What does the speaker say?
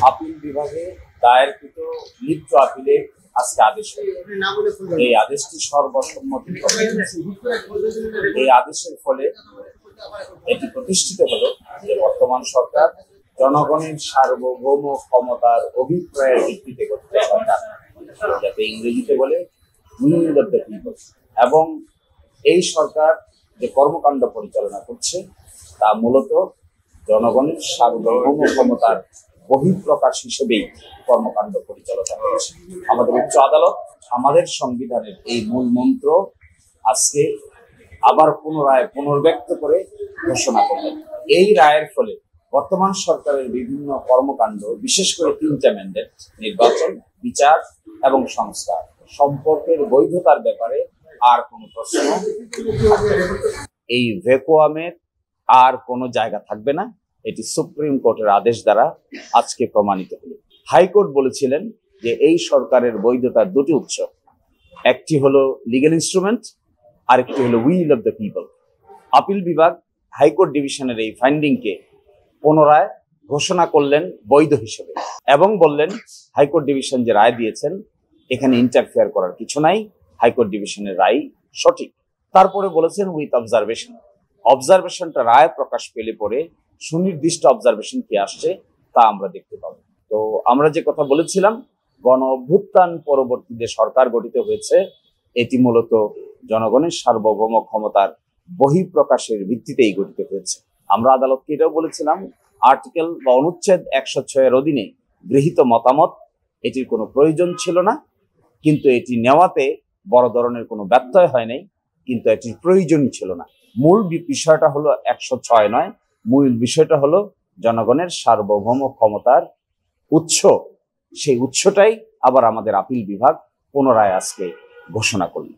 Appeal বিভাগে দায়েরকৃত লিপ্ত আপিলে আজকে আদেশ এই আদেশটি সর্বসম্মতিক্রমে এই আদেশের ফলে এটি প্রতিষ্ঠিত হলো যে বর্তমান সরকার জনগণের সার্বভৌম ক্ষমতার অভিপ্রায়ের ভিত্তিতে গঠিত সরকার, যাতে ইংরেজিতে বলে উইল অফ দ্য পিপল। এবং এই সরকার যে কর্মকাণ্ড পরিচালনা করছে তা মূলত জনগণের সার্বভৌম ক্ষমতার বহিঃপ্রকাশ হিসেবেই কর্মকাণ্ড পরিচালনা করছে। আমাদের উচ্চ আদালত আমাদের সংবিধানের এই মূল মন্ত্র আজকে আবার পুনরায় পুনর্ব্যক্ত করে ঘোষণা করলেন। এই রায়ের ফলে বর্তমান সরকারের বিভিন্ন কর্মকাণ্ড, বিশেষ করে 3টা ম্যান্ডেট নির্বাচন, বিচার এবং সংস্কার সম্পর্কের বৈধতার ব্যাপারে আর কোনো প্রশ্ন এই ভ্যাকুয়ামের আর কোনো জায়গা থাকবে না। এটি সুপ্রিম কোর্টের আদেশ দ্বারা আজকে প্রমাণিত হলো। হাইকোর্ট বলেছিলেন যে এই সরকারের বৈধতার দুটি উৎস, একটি হলো লিগ্যাল ইনস্ট্রুমেন্ট, আরেকটি হলো will of the people. Appeal বিভাগ হাইকোর্ট ডিভিশনের এই ফাইন্ডিংকে পুনরায় ঘোষণা করলেন বৈধ হিসেবে এবং বললেন হাইকোর্ট ডিভিশন যে রায় দিয়েছেন এখানে ইন্টারফেয়ার করার কিছু নাই, হাইকোর্ট ডিভিশনের রায় সঠিক। তারপরে বলেছেন উইথ অবজারভেশন, অবজারভেশনটা রায় প্রকাশ পেলে পরে সুনির্দিষ্ট অবজারভেশন কি আসছে তা আমরা দেখতে পাবো। তো আমরা যে কথা বলেছিলাম গণ অভ্যুত্থান পরবর্তী যে সরকার গঠিত হয়েছে এটি মূলত জনগণের সার্বভৌম ক্ষমতার বহিঃপ্রকাশের ভিত্তিতেই গঠিত হয়েছে। আমরা আদালতকে এটাও বলেছিলাম আর্টিকেল বা অনুচ্ছেদ 106-এর অধীনে গৃহীত মতামত এটির কোনো প্রয়োজন ছিল না, কিন্তু এটি নেওয়াতে বড় ধরনের কোনো ব্যত্যয় হয় নাই, কিন্তু এটির প্রয়োজনই ছিল না। মূল বিষয়টা হলো 106 নয়, মূল বিষয়টা হলো জনগণের সার্বভৌম ক্ষমতার উৎস। সেই উৎসটাই আবার আমাদের আপিল বিভাগ পুনরায় আজকে ঘোষণা করল।